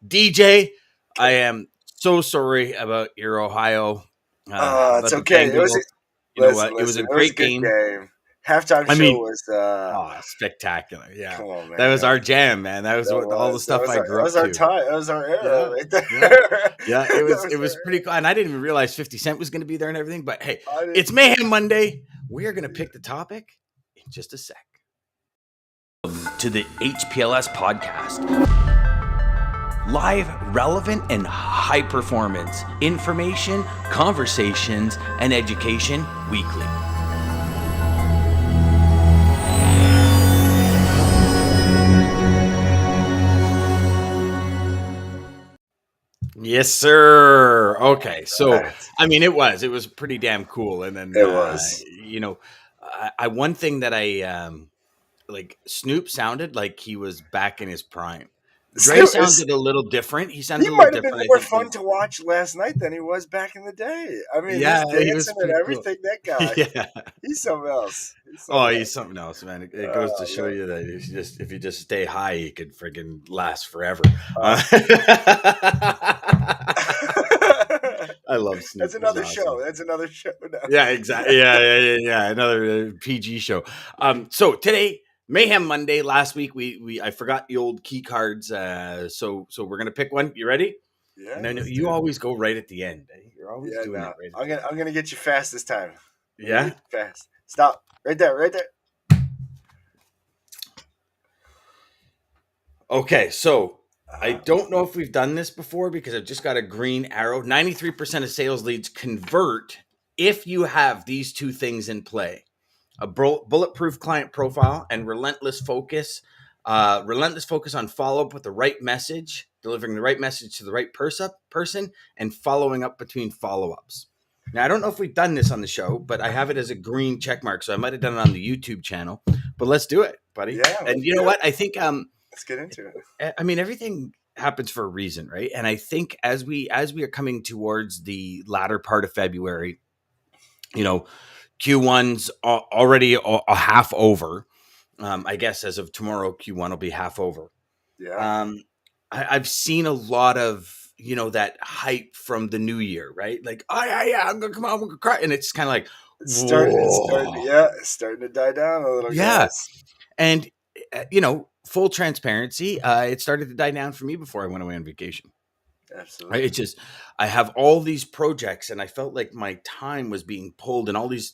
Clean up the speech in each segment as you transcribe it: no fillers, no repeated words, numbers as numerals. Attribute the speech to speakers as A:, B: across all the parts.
A: DJ, I am so sorry about your Ohio,
B: It's
A: about the
B: okay.
A: Bengals. You know what? It was a
B: It was a
A: great
B: good
A: game.
B: game. Halftime
A: I
B: show
A: mean,
B: was
A: spectacular. Yeah.
B: come on,
A: That
B: man.
A: was our jam, man. That was all the stuff I
B: That
A: grew up
B: was our
A: to.
B: time. That was our era
A: Yeah.
B: right there.
A: Yeah. Yeah. It
B: That
A: was
B: was
A: it
B: our
A: was pretty cool. And I didn't even realize 50 Cent was going to be there and everything. But hey,
B: era. I
A: it's
B: didn't.
A: Mayhem Monday. We are going to pick the topic in just a sec. To the HPLS podcast. Live, relevant, and high performance information, conversations, and education weekly. Yes, sir. Okay, so
B: Right.
A: I mean, it was pretty damn cool. And then
B: It was.
A: one thing that I like Snoop sounded like he was back in his prime. Dre
B: Snoop is.
A: sounded a little different. He
B: He
A: sounded a little
B: might have been
A: different. I
B: more
A: think
B: fun to watch last night than he was back in the day. I mean, his
A: yeah, he was
B: dancing and
A: pretty cool.
B: everything. That guy,
A: Yeah.
B: he's something else. He's
A: Oh,
B: something
A: he's
B: else.
A: something else, man. It goes to show
B: Oh
A: you that if you just stay high, you could friggin' last forever.
B: man.
A: I love Snoop.
B: That's
A: He's
B: another
A: awesome.
B: show. That's another show now.
A: Yeah, exactly. Yeah. Another PG show. So today, Mayhem Monday. Last week, we I forgot the old key cards. So we're gonna pick one. You ready?
B: Yeah,
A: And I know
B: let's
A: you
B: do it.
A: always go right at the end. Eh? You're always
B: Yeah,
A: doing
B: no.
A: it right at the end.
B: I'm gonna get you fast this time. I'm gonna
A: Yeah.
B: get you fast. Stop. Right there, right there.
A: Okay, so I
B: Uh-huh.
A: don't know if we've done this before because I've just got a green arrow. 93% of sales leads convert if you have these two things in play: a bulletproof client profile and relentless focus. Relentless focus on follow up with the right message, delivering the right message to the right person, and following up between follow ups. Now, I don't know if we've done this on the show, but I have it as a green check mark, so I might have done it on the YouTube channel. But let's do it, buddy.
B: Yeah,
A: And
B: let's
A: you know
B: do it.
A: what? I think
B: Let's get into it.
A: I mean, everything happens for a reason, right? And I think as we are coming towards the latter part of February, you know, Q1's already a half over. I guess as of tomorrow, Q1 will be half over.
B: Yeah.
A: Um, I've seen a lot of that hype from the new year, right? Like, oh yeah, I'm gonna come out, I'm gonna cry, and it's kind of like, whoa,
B: It's starting to die down a little,
A: yeah.
B: guys.
A: And full transparency, it started to die down for me before I went away on vacation. Right?
B: Absolutely.
A: It's just I have all these projects, and I felt like my time was being pulled in all these,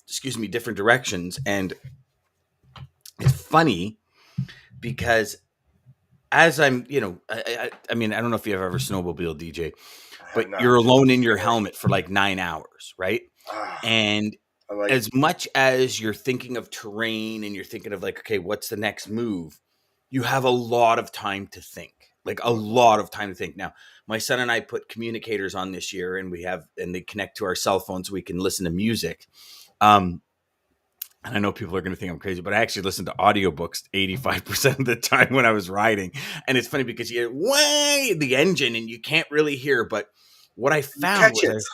A: different directions. And it's funny because as I'm, I mean, I don't know if you've ever snowmobile DJ,
B: I have
A: but
B: not.
A: you're alone in your helmet for like 9 hours, right?
B: Ah,
A: And
B: I like
A: as much as you're thinking of terrain and you're thinking of like, okay, what's the next move? You have a lot of time to think, like a lot of time to think. Now, my son and I put communicators on this year, and they connect to our cell phones so we can listen to music. And I know people are going to think I'm crazy, but I actually listened to audiobooks 85% of the time when I was riding. And it's funny because you way the engine and you can't really hear. But what I
B: you
A: found
B: catch
A: was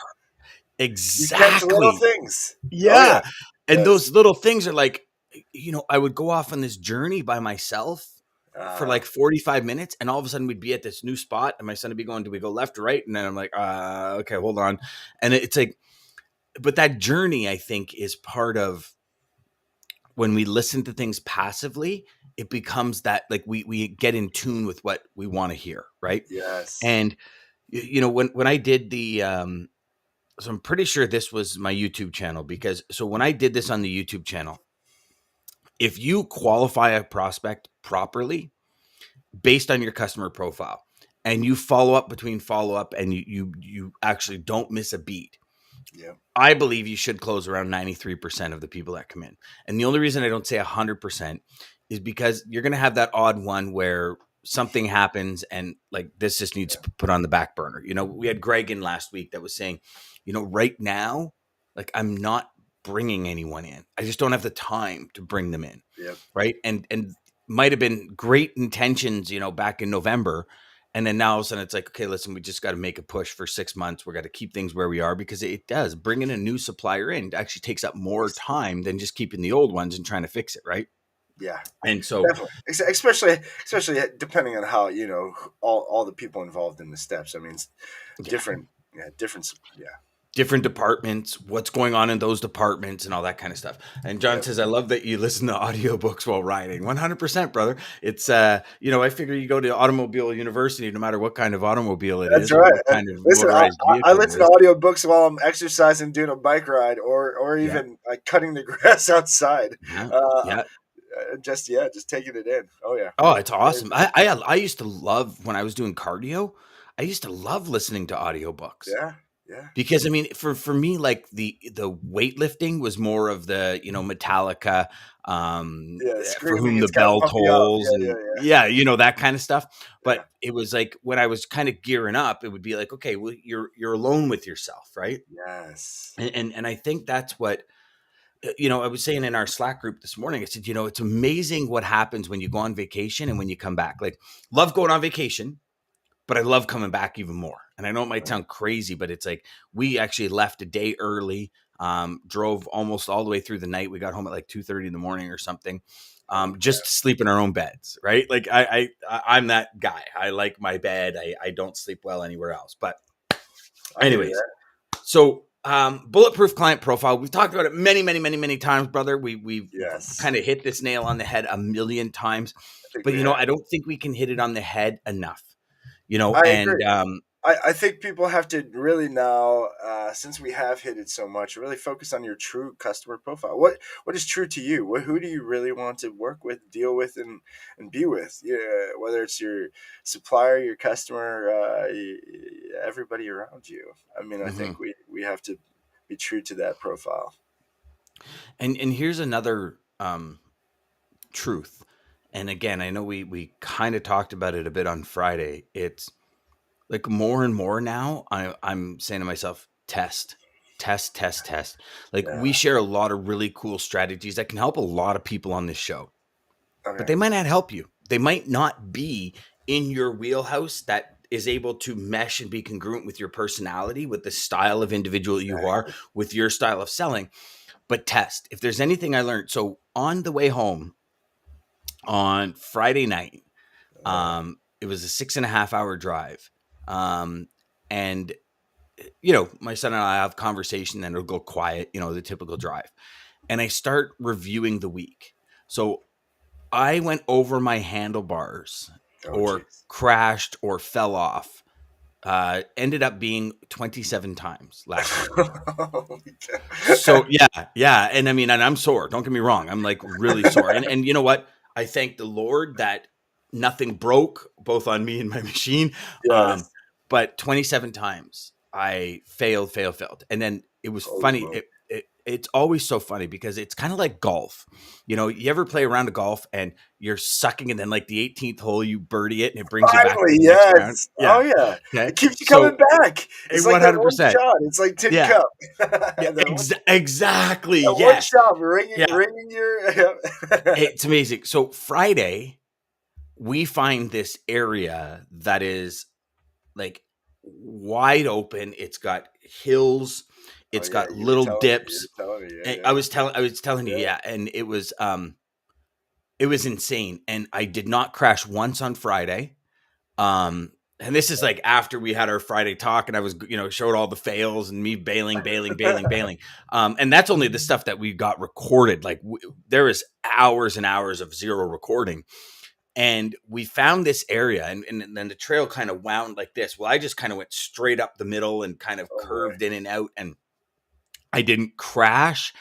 B: it. You catch little
A: exactly.
B: things.
A: Yeah.
B: Oh yeah.
A: And
B: Yes.
A: those little things are like, I would go off on this journey by myself for like 45 minutes, and all of a sudden we'd be at this new spot, and my son would be going, do we go left or right? And then I'm like, okay, hold on. And it's like, but that journey, I think, is part of when we listen to things passively, it becomes that like we get in tune with what we want to hear, right?
B: Yes.
A: And when I did the so I'm pretty sure this was my YouTube channel, because so when I did this on the YouTube channel, if you qualify a prospect properly based on your customer profile, and you follow up between follow up, and you actually don't miss a beat,
B: Yeah.
A: I believe you should close around 93% of the people that come in. And the only reason I don't say 100% is because you're going to have that odd one where something happens and like this just needs to put on the back burner. We had Greg in last week that was saying, right now, like I'm not bringing anyone in. I just don't have the time to bring them in.
B: Yep.
A: Right. And might have been great intentions, back in November. And then now all of a sudden it's like, okay, listen, we just got to make a push for 6 months. We got to keep things where we are, because it does bringing a new supplier in actually takes up more time than just keeping the old ones and trying to fix it. Right.
B: Yeah,
A: And so,
B: definitely. Especially depending on how, all the people involved in the steps. I mean, it's
A: yeah,
B: different. Yeah, different. Yeah.
A: different departments, what's going on in those departments and all that kind of stuff. And John
B: Yep.
A: says, I love that you listen to audiobooks while riding. 100%, brother. It's, I figure you go to automobile university, no matter what kind of automobile it
B: That's
A: is or
B: right.
A: what kind of
B: Listen,
A: motorized
B: I
A: vehicle it
B: listen to
A: is.
B: audiobooks while I'm exercising, doing a bike ride, or
A: Yeah.
B: even like cutting the grass outside.
A: Yeah.
B: Uh,
A: Yeah.
B: just taking it in. Oh yeah.
A: Oh, it's
B: Very
A: awesome.
B: cool.
A: I used to love when I was doing cardio. I used to love listening to audiobooks.
B: Yeah. Yeah.
A: Because I mean, for me, like the weightlifting was more of the Metallica,
B: Yeah.
A: for
B: Screaming,
A: whom the
B: it's kind of
A: bell
B: pump you up.
A: tolls,
B: Yeah.
A: and
B: Yeah.
A: yeah, that kind of stuff.
B: Yeah.
A: But it was like when I was kind of gearing up, it would be like, okay, well, you're alone with yourself, right?
B: Yeah. Yes.
A: And I think that's what I was saying in our Slack group this morning. I said, it's amazing what happens when you go on vacation and when you come back. Like, love going on vacation, but I love coming back even more. And I know it might
B: Right.
A: sound crazy, but it's like we actually left a day early, drove almost all the way through the night. We got home at like 2:30 in the morning or something,
B: Oh
A: just to sleep in our own beds, right? Like I'm that guy. I like my bed. I don't sleep well anywhere else. But
B: I hear
A: anyways,
B: that.
A: so bulletproof client profile. We've talked about it many, many, many, many times, brother. We've
B: Yes.
A: kind of hit this nail on the head a million times,
B: I think
A: but
B: we have.
A: I don't think we can hit it on the head enough.
B: I
A: And
B: agree. I think people have to really now, since we have hit it so much, really focus on your true customer profile. What is true to you? Who do you really want to work with, deal with, and be with? Yeah, whether it's your supplier, your customer, everybody around you. I mean, I
A: mhm.
B: think we have to be true to that profile.
A: And here's another truth. And again, I know we kind of talked about it a bit on Friday. It's like more and more now. I'm saying to myself, test, test, test, test. Like
B: Yeah.
A: we share a lot of really cool strategies that can help a lot of people on this show, but
B: Okay.
A: they might not help you. They might not be in your wheelhouse that is able to mesh and be congruent with your personality, with the style of individual you are,
B: Exactly.
A: with your style of selling. But test. If there's anything I learned, so on the way home on Friday night,
B: Uh,
A: it was a 6.5 hour drive. And my son and I have conversation, and it'll go quiet, the typical drive. And I start reviewing the week. So I went over my handlebars
B: oh,
A: or
B: jeez.
A: crashed or fell off. Ended up being 27 times last week.
B: Holy
A: So
B: cow.
A: yeah, and I mean, and I'm sore. Don't get me wrong. I'm like really sore. And you know what? I thank the Lord that nothing broke, both on me and my machine. Um,
B: Yes.
A: but 27 times I failed, and then it was
B: Holy
A: funny.
B: moly.
A: It's always so funny because it's kind of like golf. You ever play a round of golf and you're sucking, and then like the 18th hole you birdie it, and it brings you back to
B: Finally,
A: the next round.
B: yes. Oh
A: Yeah.
B: yeah.
A: Okay.
B: It keeps you coming
A: So
B: back. It's like that one
A: 100%.
B: shot. It's like Tin
A: Yeah.
B: Cup.
A: Yeah.
B: that
A: Exactly.
B: one
A: Yes.
B: shot ringing,
A: Yeah.
B: ringing your.
A: It's amazing. So Friday, we find this area that is like wide open. It's got hills,
B: Oh
A: it's
B: yeah,
A: got
B: you were
A: little
B: telling me. You
A: dips.
B: were telling me.
A: And
B: Yeah,
A: I was telling you,
B: yeah,
A: yeah, and it was insane. And I did not crash once on Friday. And this is like after we had our Friday talk, and I was, showed all the fails and me bailing, bailing, bailing,
B: yeah.
A: bailing. And that's only the stuff that we got recorded. Like there is hours and hours of zero recording. And we found this area, and then the trail kind of wound like this. Well, I just kind of went straight up the middle and kind of
B: Oh boy.
A: curved in and out, and I didn't crash.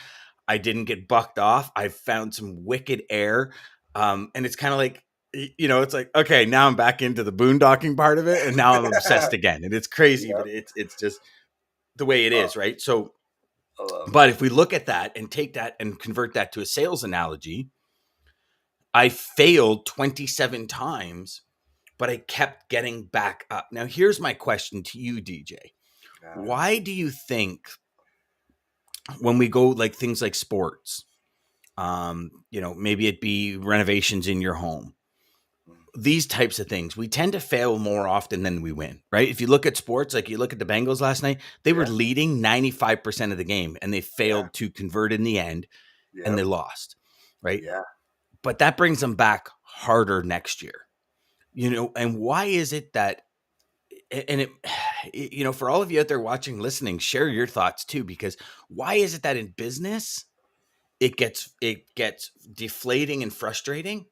A: I didn't get bucked off. I found some wicked air. And it's kind of like, it's like, okay, now I'm back into the boondocking part of it. And now I'm obsessed again. And it's crazy,
B: Yeah.
A: but it's just the way it
B: Oh,
A: is. Right. So,
B: I love it.
A: but if we look at that and take that and convert that to a sales analogy, I failed 27 times, but I kept getting back up. Now, here's my question to you, DJ.
B: Yeah.
A: Why do you think when we go like things like sports, maybe it be renovations in your home,
B: Mm.
A: these types of things, we tend to fail more often than we win, right? If you look at sports, like you look at the Bengals last night, they were
B: Yeah.
A: leading 95% of the game and they
B: Yeah.
A: failed to convert in the end and they
B: Yep.
A: lost, right?
B: Yeah.
A: but that brings them back harder next year. And why is it that, and it, for all of you out there watching, listening, share your thoughts too, because why is it that in business it gets deflating and frustrating,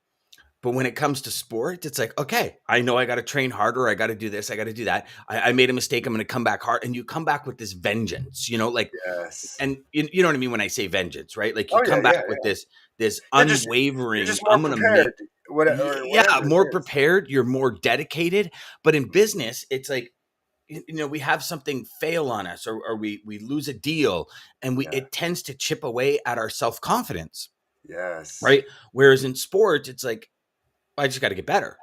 A: but when it comes to sports, it's like, okay, I know I got to train harder. I got to do this. I got to do that. I made a mistake. I'm going to come back hard. And you come back with this vengeance, like,
B: Yes.
A: and you know what I mean when I say vengeance, right? Like you
B: Oh yeah,
A: come back
B: yeah,
A: with
B: yeah.
A: this
B: You're
A: unwavering,
B: just more
A: I'm going to make,
B: prepared, or
A: yeah,
B: whatever it
A: more
B: is.
A: prepared. You're more dedicated. But in business, it's like, we have something fail on us, or we lose a deal, and
B: Yeah.
A: it tends to chip away at our self-confidence,
B: Yes.
A: right? Whereas in sports, it's like, I just got to get better.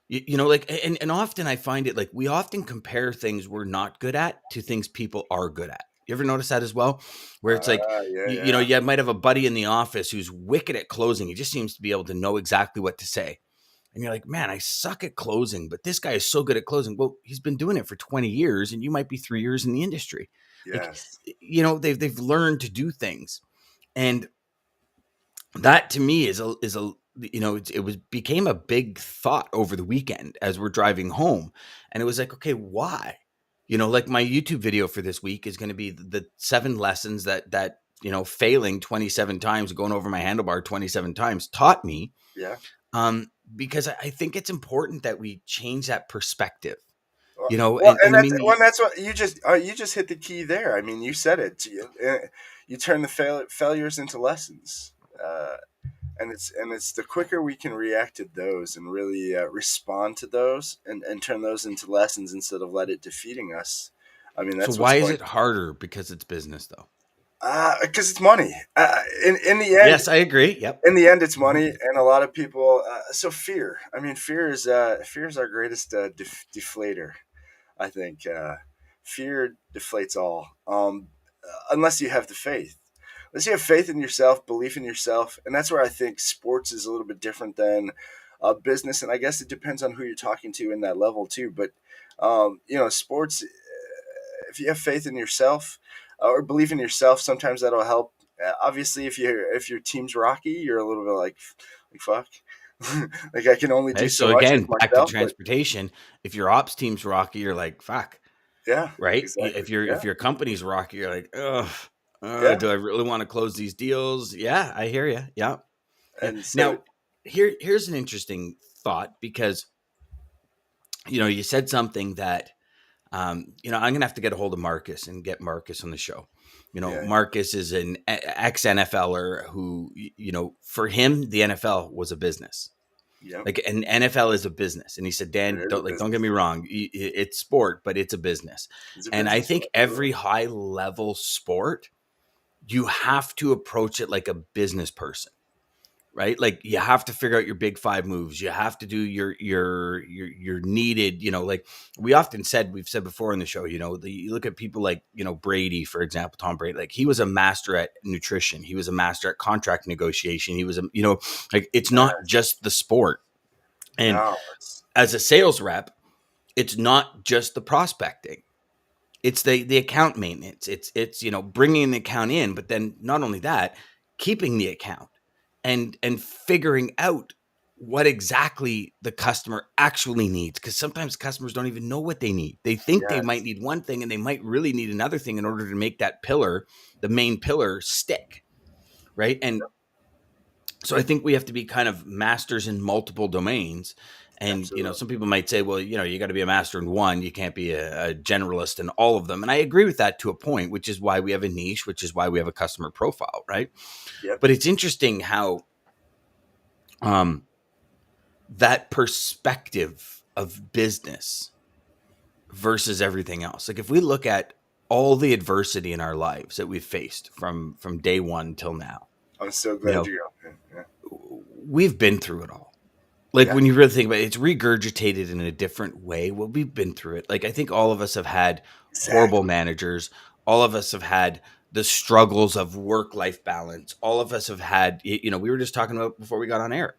A: Like, and often I find it like we often compare things we're not good at to things people are good at. You ever notice that as well? Where it's like,
B: Yeah, yeah.
A: you might have a buddy in the office who's wicked at closing. He just seems to be able to know exactly what to say. And you're like, man, I suck at closing, but this guy is so good at closing. Well, he's been doing it for 20 years and you might be 3 years in the industry. Like,
B: Yes.
A: they've learned to do things. And that to me is a it was became a big thought over the weekend as we're driving home, and it was like, okay, why? Like my YouTube video for this week is going to be the 7 lessons that failing 27 times, going over my handlebar 27 times taught me.
B: Yeah.
A: Because I think it's important that we change that perspective.
B: Well,
A: And
B: and
A: I mean,
B: that's what you just hit the key there. I mean, you said it. You turn the failures into lessons. And it's the quicker we can react to those and really respond to those, and turn those into lessons instead of let it defeating us. I mean,
A: so
B: that's what's
A: why is
B: going.
A: it harder? Because it's business, though.
B: Because it's money. In the end,
A: Yes, I agree. Yep.
B: it's
A: Mhm.
B: money, and a lot of people. So fear. I mean, fear is our greatest deflator. I think fear deflates all. Unless you have the faith. Unless you have faith in yourself, belief in yourself, and that's where I think sports is a little bit different than business. And I guess it depends on who you're talking to in that level too. But sports. If you have faith in yourself or believe in yourself, sometimes that'll help. Obviously, if your team's rocky, you're a little bit like fuck. Like I can only
A: Okay,
B: do
A: so
B: so much with
A: again, back to
B: myself, but
A: transportation. If your ops team's rocky, you're like, fuck,
B: yeah,
A: right?
B: exactly,
A: If
B: yeah,
A: your company's rocky, you're like, ugh,
B: yeah.
A: do I really want to close these deals? Yeah, I hear you. Yeah, yeah.
B: And so
A: Now, here's an interesting thought, because you said something that I'm gonna have to get a hold of Marcus and get Marcus on the show.
B: yeah,
A: Marcus is an ex NFLer who, for him, the NFL was a business.
B: yeah,
A: Like, an NFL is a business, and he said,
B: it
A: Dan,
B: is a
A: don't get
B: business.
A: me wrong, it's sport, but it's a business.
B: It's a
A: And I
B: business,
A: think
B: absolutely.
A: every high level sport, you have to approach it like a business person, right? Like, you have to figure out your big five moves. You have to do your needed, like we've said before in the show, you look at people like, Brady, for example, Tom Brady, like he was a master at nutrition. He was a master at contract negotiation. He was like, it's not
B: Yes,
A: just the sport. And
B: no, it's
A: as a sales rep, it's not just the prospecting. It's the account maintenance. It's bringing the account in, but then not only that, keeping the account and figuring out what exactly the customer actually needs, because sometimes customers don't even know what they need. They think they might
B: yes,
A: need one thing and they might really need another thing in order to make that pillar, the main pillar, stick, right? And so I think we have to be kind of masters in multiple domains. And
B: absolutely.
A: some people might say, well, you got to be a master in one. You can't be a generalist in all of them. And I agree with that to a point, which is why we have a niche, which is why we have a customer profile, right?
B: Yep.
A: But it's interesting how um, that perspective of business versus everything else. Like, if we look at all the adversity in our lives that we've faced from day one till now,
B: I'm so
A: you
B: glad
A: know,
B: you're open. Yeah,
A: we've been through it all. Like,
B: yeah,
A: when you really think about it, it's regurgitated in a different way. Well, we've been through it. Like, I think all of us have had horrible
B: exactly.
A: managers. All of us have had the struggles of work-life balance. All of us have had, we were just talking about before we got on air.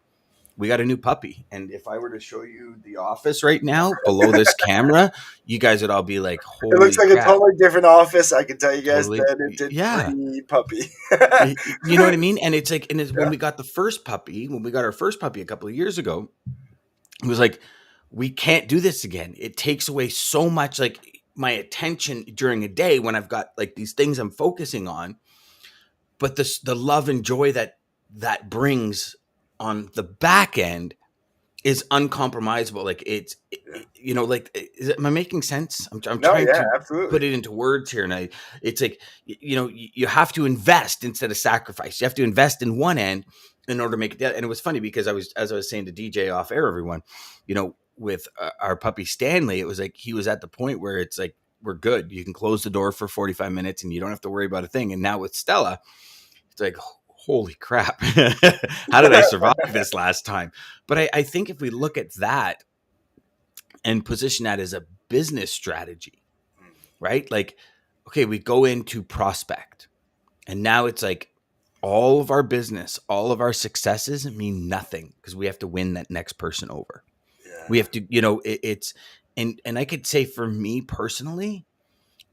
A: We got a new puppy. And if I were to show you the office right now below this camera, you guys would all be like,
B: It looks
A: holy
B: like a
A: crap.
B: totally different office. I can tell you guys
A: Totally.
B: that it did
A: Yeah.
B: pre-puppy.
A: You know what I mean? And it's like, and it's, when
B: Yeah.
A: we got the first puppy, when we got our first puppy a couple of years ago, it was like, we can't do this again. It takes away so much, like my attention during a day when I've got like these things I'm focusing on, but the love and joy that brings on the back end is uncompromisable. Like
B: Yeah.
A: like, am I making sense? I'm
B: No,
A: trying
B: yeah,
A: to put
B: absolutely.
A: it into words here. And it's like, you have to invest instead of sacrifice. You have to invest in one end in order to make it. And it was funny because as I was saying to DJ off air, everyone, with our puppy Stanley, it was like, he was at the point where it's like, we're good. You can close the door for 45 minutes and you don't have to worry about a thing. And now with Stella, it's like, holy crap. How did I survive this last time? But I think if we look at that and position that as a business strategy, right? Like, okay, we go into prospect, and now it's like all of our business, all of our successes mean nothing because we have to win that next person over. We
B: Yeah.
A: have to, it's, and I could say for me personally,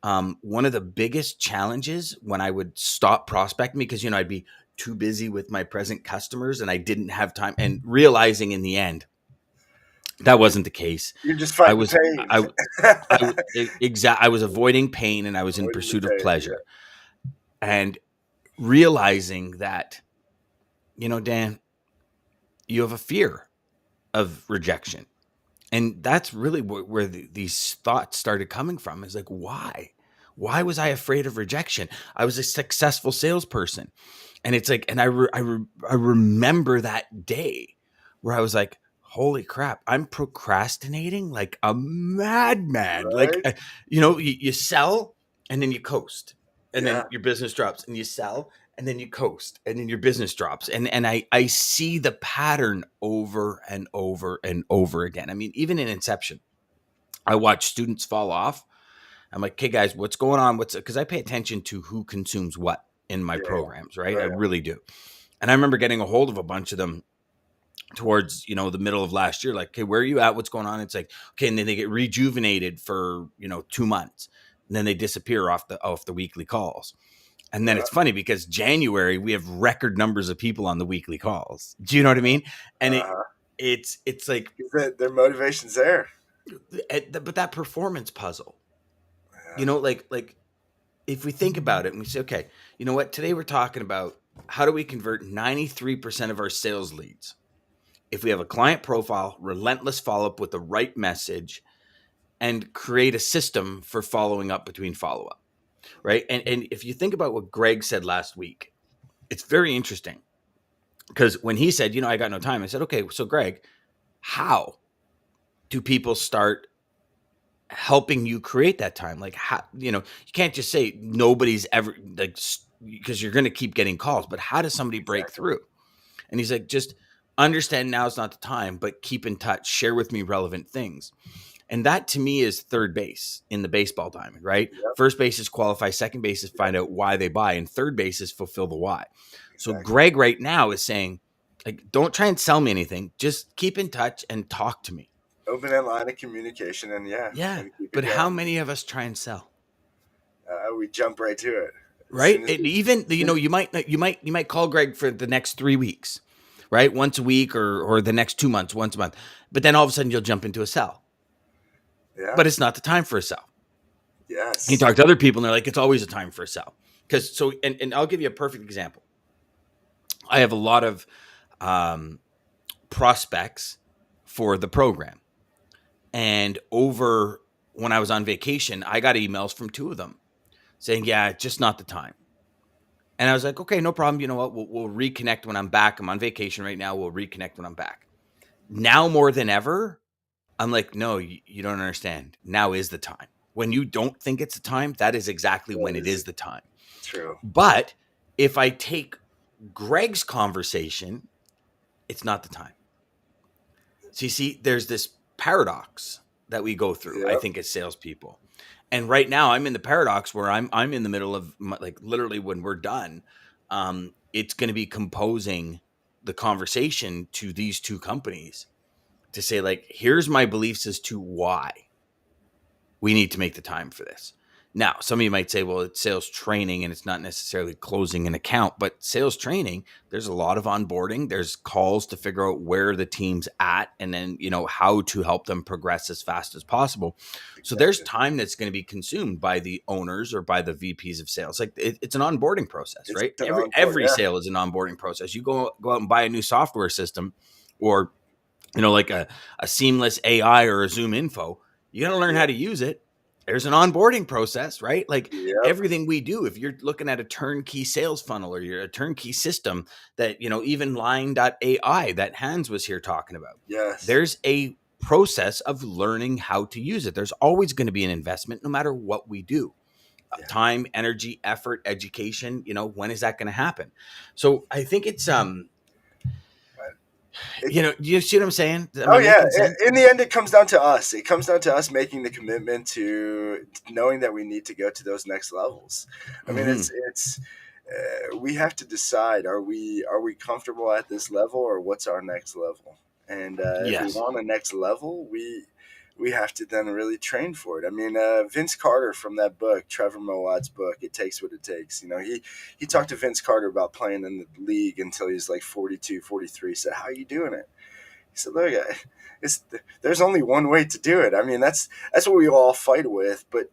A: one of the biggest challenges when I would stop prospecting, because I'd be too busy with my present customers and I didn't have time, and realizing in the end that wasn't the case.
B: You're just
A: I
B: fighting
A: was
B: pain.
A: I was avoiding pain and I was in
B: Avoiding the
A: pursuit of
B: pain.
A: pleasure, and realizing that, Dan, you have a fear of rejection. And that's really where these thoughts started coming from, is like, why was I afraid of rejection? I was a successful salesperson. And it's like, and I remember that day where I was like, holy crap, I'm procrastinating like a madman. Like,
B: Right?
A: you sell and then you coast, and then
B: Yeah.
A: your business drops, and you sell and then you coast, and then your business drops. And I see the pattern over and over and over again. I mean, even in Inception, I watch students fall off. I'm like, okay, guys, what's going on? Because I pay attention to who consumes what in my
B: Yeah. Yeah.
A: programs, right?
B: Oh,
A: I
B: yeah.
A: really do. And I remember getting a hold of a bunch of them towards, the middle of last year. Like, okay, where are you at? What's going on? It's like, okay, and then they get rejuvenated for 2 months, and then they disappear off the weekly calls. And then
B: Yeah.
A: it's funny because January we have record numbers of people on the weekly calls. Do you know what I mean? And
B: Uh-huh.
A: it's like,
B: Their motivation's there.
A: but that performance puzzle,
B: Yeah.
A: like if we think about it and we say, okay, you know what? Today we're talking about how do we convert 93% of our sales leads if we have a client profile, relentless follow up with the right message, and create a system for following up between follow up, right? And if you think about what Greg said last week, it's very interesting because when he said, I got no time, I said, okay, so Greg, how do people start helping you create that time? Like, how, you can't just say nobody's ever, like, because you're going to keep getting calls, but how does somebody break
B: Exactly.
A: through? And he's like, just understand now is not the time, but keep in touch, share with me relevant things. And that to me is third base in the baseball diamond, right?
B: Yep.
A: First base is qualify, second base is find out why they buy, and third base is fulfill the why. So
B: Exactly.
A: Greg right now is saying, like, don't try and sell me anything. Just keep in touch and talk to me.
B: Open that line of communication, and
A: Yeah.
B: and keep it
A: But how
B: going.
A: many of us try and sell?
B: We jump right to it as
A: Right?
B: soon as
A: And even, you might call Greg for the next 3 weeks, right? Once a week, or the next 2 months, once a month. But then all of a sudden you'll jump into a sell.
B: yeah.
A: But it's not the time for a sell. You
B: Yes.
A: talk to other people and they're like, it's always a time for a sell. And I'll give you a perfect example. I have a lot of prospects for the program. And over when I was on vacation, I got emails from two of them saying, yeah, it's just not the time. And I was like, okay, no problem. You know what? We'll reconnect when I'm back. I'm on vacation right now. We'll reconnect when I'm back. Now more than ever, I'm like, no, you don't understand. Now is the time. When you don't think it's the time, that is exactly
B: That
A: when it
B: is
A: is the time.
B: true.
A: But if I take Greg's conversation, it's not the time. So you see, there's this paradox that we go through, I
B: Yep.
A: think, as salespeople. And right now, I'm in the paradox where I'm in the middle of like literally when we're done, it's going to be composing the conversation to these two companies to say, like, here's my beliefs as to why. we need to make the time for this. Now, some of you might say, well, it's sales training and it's not necessarily closing an account, but sales training, there's a lot of onboarding. There's calls to figure out where the team's at and then, how to help them progress as fast as possible. So there's
B: Exactly.
A: time that's going to be consumed by the owners or by the VPs of sales. Like it's an onboarding process,
B: It's
A: right?
B: an
A: Every
B: encore.
A: every
B: Yeah.
A: sale is an onboarding process. You go out and buy a new software system or like a seamless AI or a Zoom info, you got to learn
B: Yeah.
A: how to use it. There's an onboarding process, right? Like
B: Yep.
A: everything we do, if you're looking at a turnkey sales funnel or you're a turnkey system that, even line.ai that Hans was here talking about,
B: Yes.
A: there's a process of learning how to use it. There's always going to be an investment no matter what we do.
B: Yeah.
A: Time, energy, effort, education, when is that going to happen? So I think it's
B: It,
A: you see what I'm saying? Am
B: Oh
A: I
B: yeah.
A: making sense?
B: In the end, it comes down to us. It comes down to us making the commitment to knowing that we need to go to those next levels. I mean,
A: Hmm.
B: it's we have to decide: are we comfortable at this level, or what's our next level? And if we
A: Yes.
B: want a next level, we have to then really train for it. I mean, Vince Carter from that book, Trevor Moawad's book, It Takes What It Takes. He talked to Vince Carter about playing in the league until he was like 42, 43. He said, "How are you doing it?" He said, "Look, it's there's only one way to do it. I mean, that's what we all fight with. But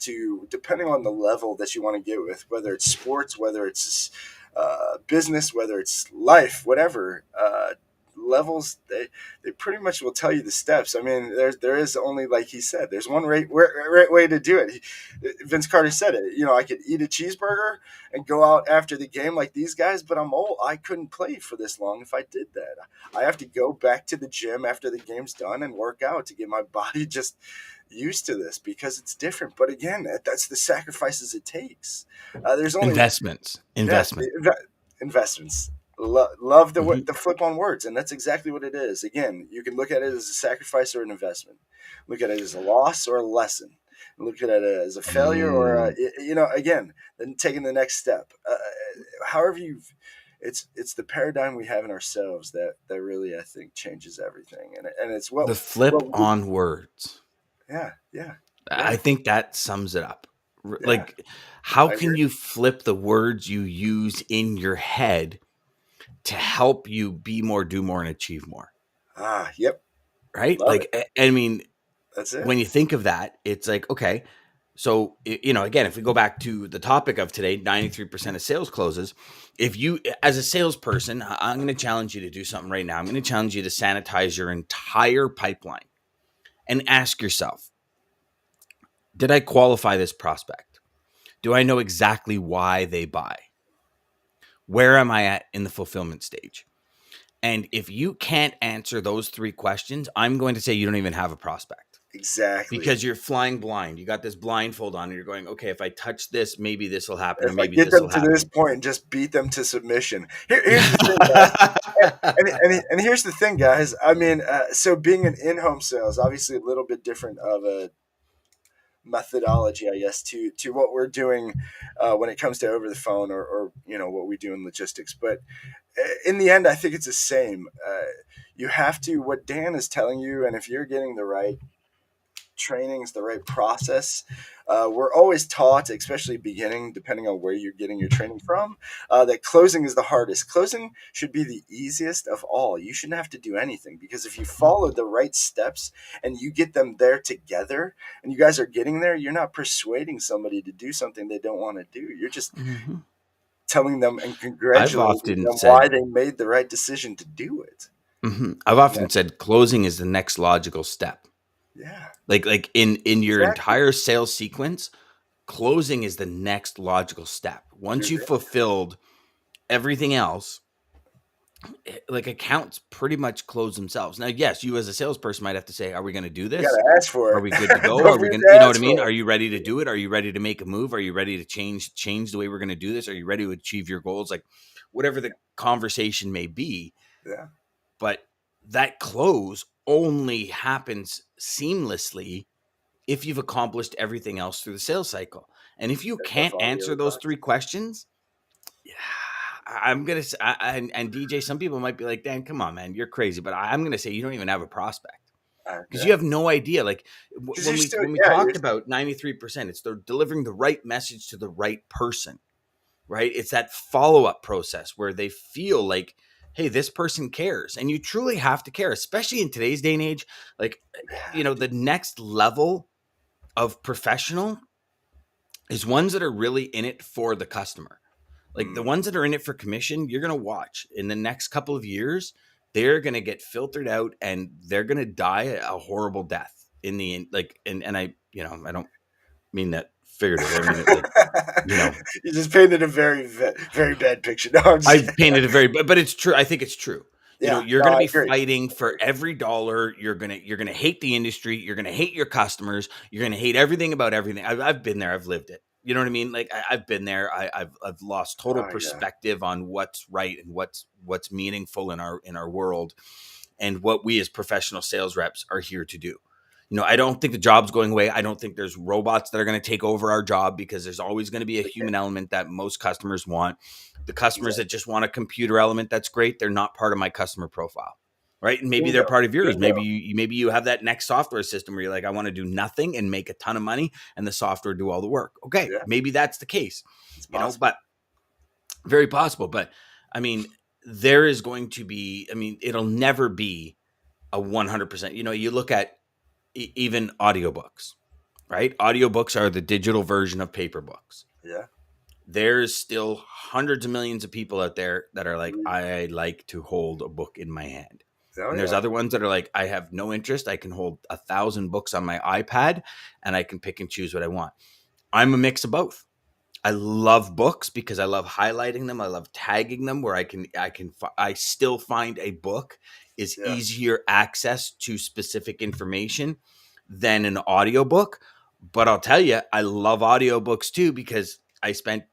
B: depending on the level that you want to get with, whether it's sports, whether it's business, whether it's life, whatever levels, they pretty much will tell you the steps. I mean, there is only, like he said, there's one right way to do it. Vince Carter said it. I could eat a cheeseburger and go out after the game like these guys, but I'm old. I couldn't play for this long if I did that. I have to go back to the gym after the game's done and work out to get my body just used to this because it's different. But again, that's the sacrifices it takes. There's only
A: Investments.
B: Yes,
A: Investment.
B: investments. Love
A: Hmm.
B: the flip on words, and that's exactly what it is. Again, you can look at it as a sacrifice or an investment. Look at it as a loss or a lesson. Look at it as a failure or
A: Mm.
B: again, then taking the next step. However you, it's the paradigm we have in ourselves that really I think changes everything, and it's
A: The flip
B: what we,
A: on words.
B: yeah, yeah,
A: I
B: yeah,
A: think that sums it up.
B: yeah.
A: Like, how
B: I
A: can
B: agree.
A: you flip the words you use in your head to help you be more, do more, and achieve more?
B: Yep,
A: Right?
B: love it.
A: Like, I mean,
B: That's it.
A: when you think of that, it's like, okay, so, again, if we go back to the topic of today, 93% of sales closes. If you, as a salesperson, I'm going to challenge you to do something right now. I'm going to challenge you to sanitize your entire pipeline and ask yourself, did I qualify this prospect? Do I know exactly why they buy? Where am I at in the fulfillment stage? And if you can't answer those three questions, I'm going to say you don't even have a prospect
B: Exactly.
A: because you're flying blind. You got this blindfold on and you're going, okay, if I touch this, maybe this will happen or
B: If I
A: maybe
B: get
A: this
B: them
A: will
B: to this
A: happen.
B: point and just beat them to submission. Here's the thing, guys. And here's the thing, guys. I mean, so being an in-home sales, obviously a little bit different of a methodology, I guess, to what we're doing when it comes to over the phone or what we do in logistics. But in the end, I think it's the same. You have to what Dan is telling you, and if you're getting the right trainings, the right process. We're always taught, especially beginning, depending on where you're getting your training from, that closing is the hardest. Closing should be the easiest of all. You shouldn't have to do anything because if you follow the right steps and you get them there together and you guys are getting there, you're not persuading somebody to do something they don't want to do. You're just
A: Mhm.
B: telling them and
A: I've
B: congratulating
A: often
B: them why
A: said,
B: they made the right decision to do it.
A: I've
B: Yeah,
A: often said closing is the next logical step.
B: yeah,
A: Like in your
B: exactly.
A: entire sales sequence, closing is the next logical step. Once
B: It
A: you've
B: is.
A: fulfilled everything else, like accounts pretty much close themselves. Now, yes, you as a salesperson might have to say, are we going to do
B: You
A: this?
B: got to ask for
A: Are
B: it.
A: we good to go? Are
B: But we
A: we
B: have
A: going
B: to
A: to, what I
B: ask
A: mean?
B: for
A: Are
B: it.
A: you ready to do it? Are you ready to make a move? Are you ready to change the way we're going to do this? Are you ready to achieve your goals? Like whatever the conversation may be,
B: Yeah,
A: but that close only happens seamlessly if you've accomplished everything else through the sales cycle. And if you
B: check off
A: can't
B: all the
A: answer
B: other
A: those three
B: boxes.
A: questions, yeah, I'm gonna say, and DJ, some people might be like, Dan, come on, man, you're crazy. But I'm gonna say you don't even have a prospect because you
B: Yeah.
A: have no idea. Like
B: Because you're
A: when we
B: still,
A: when we
B: yeah, you're,
A: talked about 93%, it's they're delivering the right message to the right person, right? It's that follow-up process where they feel like, hey, this person cares. And you truly have to care, especially in today's day and age. Like,
B: you have to.
A: the next level of professional is ones that are really in it for the customer. Like the
B: Mm.
A: ones that are in it for commission, you're going to watch in the next couple of years, they're going to get filtered out and they're going to die a horrible death in the end. Like, and I, I don't mean that figuratively. I mean it like, you know,
B: You just painted a very, very bad picture. No, I'm just
A: I've
B: kidding.
A: painted a very, but it's true. I think it's true.
B: Yeah,
A: You're
B: no,
A: going to
B: I
A: be
B: agree.
A: fighting
B: I
A: for
B: agree.
A: every dollar. You're going to hate the industry. You're going to hate your customers. You're going to hate everything about everything. I've been there. I've lived it. You know what I mean? Like I've been there. I've lost total
B: Oh yeah,
A: perspective on what's right and what's meaningful in our world, and what we as professional sales reps are here to do. I don't think the job's going away. I don't think there's robots that are going to take over our job, because there's always going to be a
B: we can.
A: human element that most customers want. The customers that
B: Exactly.
A: just want a computer element, that's great. They're not part of my customer profile. Right. And maybe they're
B: Bingo.
A: part of yours.
B: Bingo.
A: Maybe you have that next software system where you're like, I want to do nothing and make a ton of money and the software do all the work. Okay.
B: Yeah,
A: Maybe that's the case,
B: it's possible.
A: but very possible. But I mean, there is going to be, it'll never be a 100%. You look at even audiobooks, right? Audiobooks are the digital version of paper books.
B: Yeah.
A: There's still hundreds of millions of people out there that are like,
B: Read.
A: I like to hold a book in my hand.
B: Oh
A: And there's
B: yeah.
A: other ones that are like, I have no interest. I can hold 1,000 books on my iPad and I can pick and choose what I want. I'm a mix of both. I love books because I love highlighting them. I love tagging them where I still find a book is
B: Yeah.
A: easier access to specific information than an audiobook. But I'll tell you, I love audiobooks too, because I spent,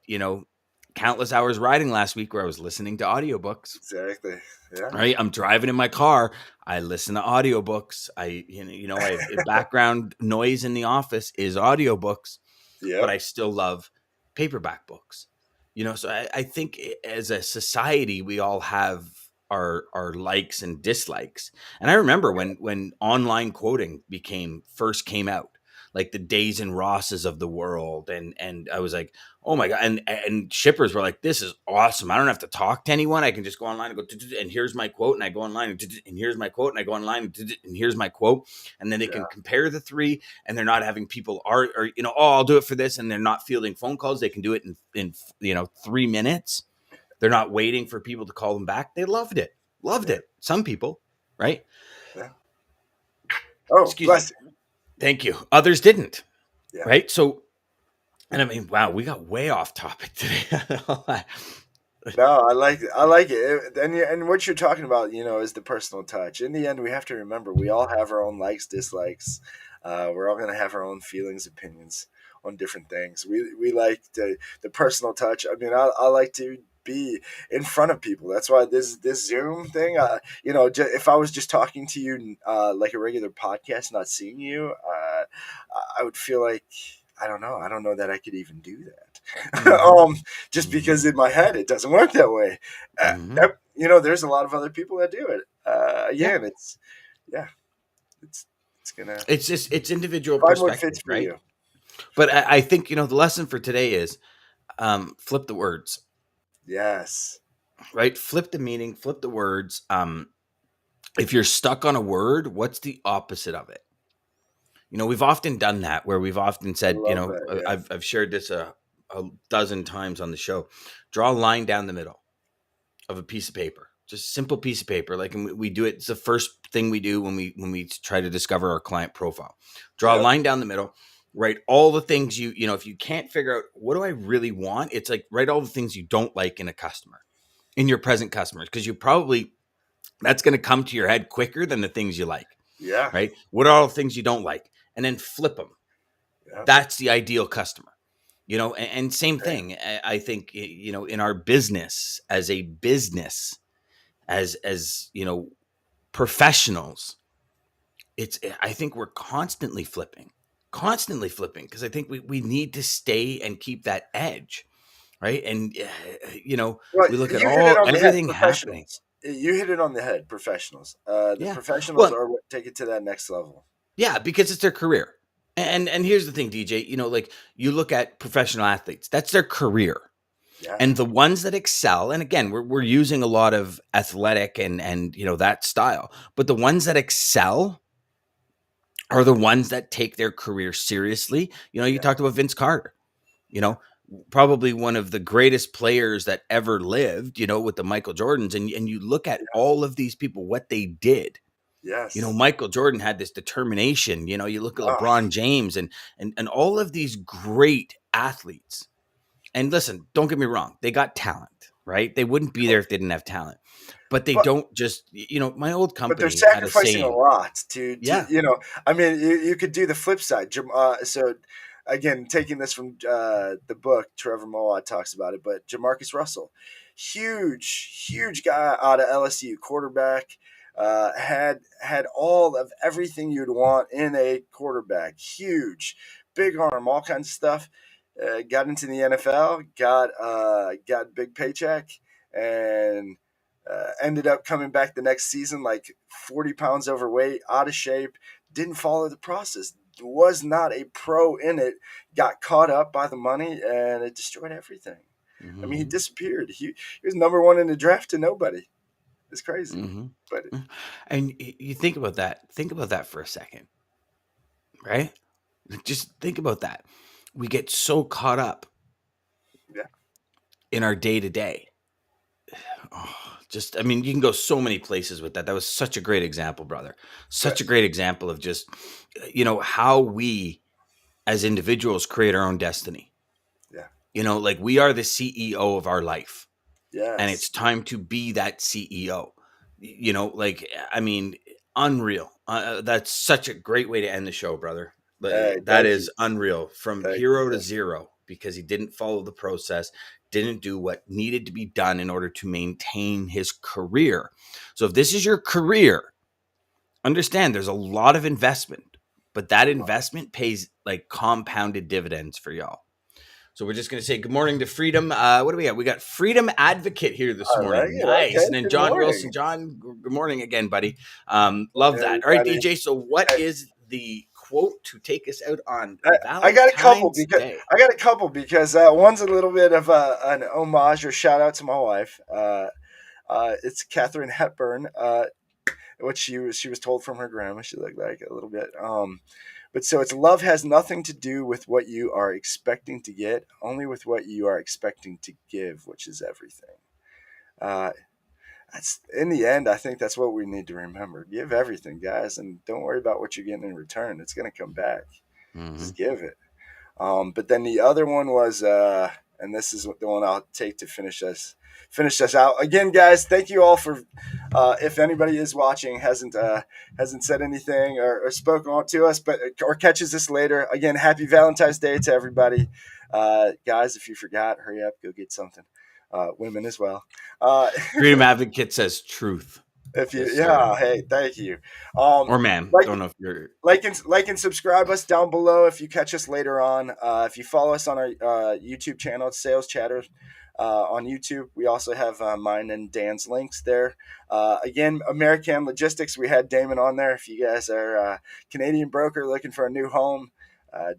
A: countless hours riding last week where I was listening to audiobooks.
B: Exactly. Yeah.
A: Right? I'm driving in my car, I listen to audiobooks. I have background noise in the office is audiobooks, but
B: Yep.
A: I still love paperback books. So I think as a society, we all have our likes and dislikes. And I remember when online quoting first came out, like the Days and Rosses of the world, and I was like, oh my god! And shippers were like, this is awesome. I don't have to talk to anyone. I can just go online and go, and here's my quote, and I go online and here's my quote, and I go online and here's my quote, and then they can
B: Yeah.
A: compare the three, and they're not having people or oh, I'll do it for this, and they're not fielding phone calls. They can do it in 3 minutes. They're not waiting for people to call them back. They loved
B: Yeah.
A: it. Some people, right?
B: Yeah. Oh,
A: Excuse me.
B: bless you.
A: Thank you. Others didn't,
B: Yeah.
A: right? So, and I mean, wow, we got way off topic today.
B: No, I like it. I like it. And what you're talking about, is the personal touch. In the end, we have to remember we all have our own likes, dislikes. We're all going to have our own feelings, opinions on different things. We like the personal touch. I mean, I like to be in front of people. That's why this Zoom thing. If I was just talking to you like a regular podcast, not seeing you, I would feel like I don't know. I don't know that I could even do that.
A: Hmm.
B: Just
A: Hmm.
B: because in my head it doesn't work that way.
A: Hmm.
B: There's a lot of other people that do it.
A: Yeah,
B: Again, yeah, it's it's gonna
A: it's individual
B: find what fits
A: perspective,
B: for
A: right?
B: you.
A: But I think the lesson for today is flip the words,
B: Yes.
A: right? Flip the meaning, flip the words. If you're stuck on a word, what's the opposite of it? We've often done that where we've often
B: I
A: said,
B: love that. Yeah.
A: I've shared this a dozen times on the show. Draw a line down the middle of a piece of paper, just a simple piece of paper. Like, and we do it. It's the first thing we do when we try to discover our client profile. Draw a
B: Yep.
A: line down the middle. Write all the things if you can't figure out what do I really want, it's like write all the things you don't like in a customer, in your present customers, because that's going to come to your head quicker than the things you like.
B: Yeah.
A: Right? What are all the things you don't like? And then flip them.
B: Yep.
A: That's the ideal customer. And same
B: Right.
A: thing. I think in our business, as a business, as professionals, I think we're constantly flipping, because I think we need to stay and keep that edge, right? And
B: Well,
A: we look at
B: you hit it
A: all
B: on the head.
A: everything happening.
B: Professionals. you hit it on the head. Professionals. The
A: Yeah.
B: professionals
A: Well,
B: are what take it to that next level.
A: yeah, because it's their career. And here's the thing, DJ, like you look at professional athletes, that's their career.
B: Yeah.
A: And the ones that excel, and again, we're using a lot of athletic and that style, but the ones that excel are the ones that take their career seriously. You
B: Yeah.
A: talked about Vince Carter, you know, probably one of the greatest players that ever lived, with the Michael Jordans. And you look at all of these people, what they did.
B: Yes.
A: Michael Jordan had this determination. You look at
B: Oh,
A: LeBron James and all of these great athletes. And listen, don't get me wrong, they got talent, right? They wouldn't be there if they didn't have talent. But they
B: but
A: don't just, my old
B: but they're
A: company had a
B: sacrificing a
A: saying.
B: lot to
A: Yeah.
B: I mean, you could do the flip side. So again, taking this from the book, Trevor Moawad talks about it, but Jamarcus Russell, huge guy out of LSU, quarterback, had all of everything you'd want in a quarterback, huge, big arm, all kinds of stuff. Got into the NFL, got big paycheck, and ended up coming back the next season like 40 pounds overweight, out of shape, didn't follow the process, was not a pro in it, got caught up by the money, and it destroyed everything.
A: Mm-hmm.
B: I mean, he disappeared. He was number one in the draft to nobody. It's crazy.
A: Mm-hmm.
B: But
A: And you think about that. Think about that for a second, right? Just think about that. We get so caught up
B: yeah,
A: in our day to day. I mean, you can go so many places with that. That was such a great example, brother. Such a
B: yes,
A: great example of just, how we as individuals create our own destiny.
B: yeah,
A: Like we are the CEO of our life, and
B: yes.
A: it's time to be that CEO. I mean, unreal. That's such a great way to end the show, brother.
B: Hey,
A: That
B: thank you.
A: is unreal, from
B: Thank you.
A: hero to
B: Thank you.
A: zero, because he didn't follow the process, didn't do what needed to be done in order to maintain his career. So if this is your career, understand there's a lot of investment, but that investment pays like compounded dividends for y'all. So we're just going to say good morning to Freedom. What do we got? We got Freedom Advocate here this
B: I like
A: morning.
B: it.
A: Nice.
B: Okay.
A: And then
B: Good
A: John
B: morning,
A: Wilson. John, good morning again, buddy. Love that. All right,
B: everybody.
A: DJ. So what
B: Hey,
A: is the quote to take us out on
B: I got a couple
A: Valentine's
B: because
A: Day?
B: one's a little bit of an homage or shout out to my wife. It's Katharine Hepburn. What she was told from her grandma. She looked like a little bit. But so it's love has nothing to do with what you are expecting to get, only with what you are expecting to give, which is everything. Uh, that's in the end. I think that's what we need to remember. Give everything, guys, and don't worry about what you're getting in return. It's going to come back.
A: Mm-hmm.
B: Just give it. But then the other one was, and this is the one I'll take to finish us out. Again, guys, thank you all for. If anybody is watching hasn't said anything or spoken on to us, but or catches this later, again, happy Valentine's Day to everybody, guys. If you forgot, hurry up, go get something. Women as well.
A: Freedom Advocate says truth.
B: If you,
A: Yes, sir.
B: yeah, hey, thank you.
A: Or man.
B: Like
A: Don't know if you're.
B: like and subscribe us down below if you catch us later on. If you follow us on our YouTube channel, it's Sales Chatter on YouTube. We also have mine and Dan's links there. Again, American Logistics, we had Daman on there. If you guys are a Canadian broker looking for a new home,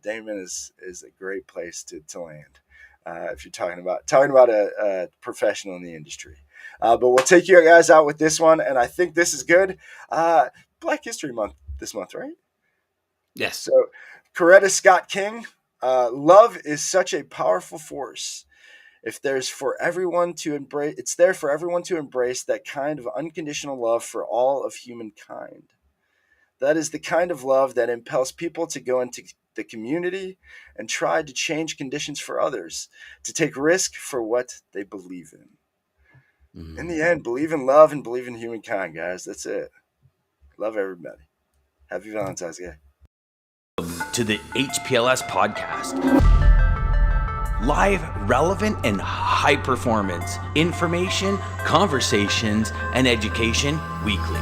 B: Daman is a great place to land. If you're talking about a professional in the industry. But we'll take you guys out with this one, and I think this is good. Black History Month this month, right?
A: Yes.
B: So, Coretta Scott King, love is such a powerful force. If there's for everyone to embrace, it's there for everyone to embrace that kind of unconditional love for all of humankind. That is the kind of love that impels people to go into the community and try to change conditions for others, to take risk for what they believe in.
A: Mm-hmm.
B: In the end, believe in love and believe in humankind, guys. That's it. Love everybody. Happy Valentine's Day.
A: To the HPLS podcast. Live, relevant, and high performance information, conversations, and education weekly.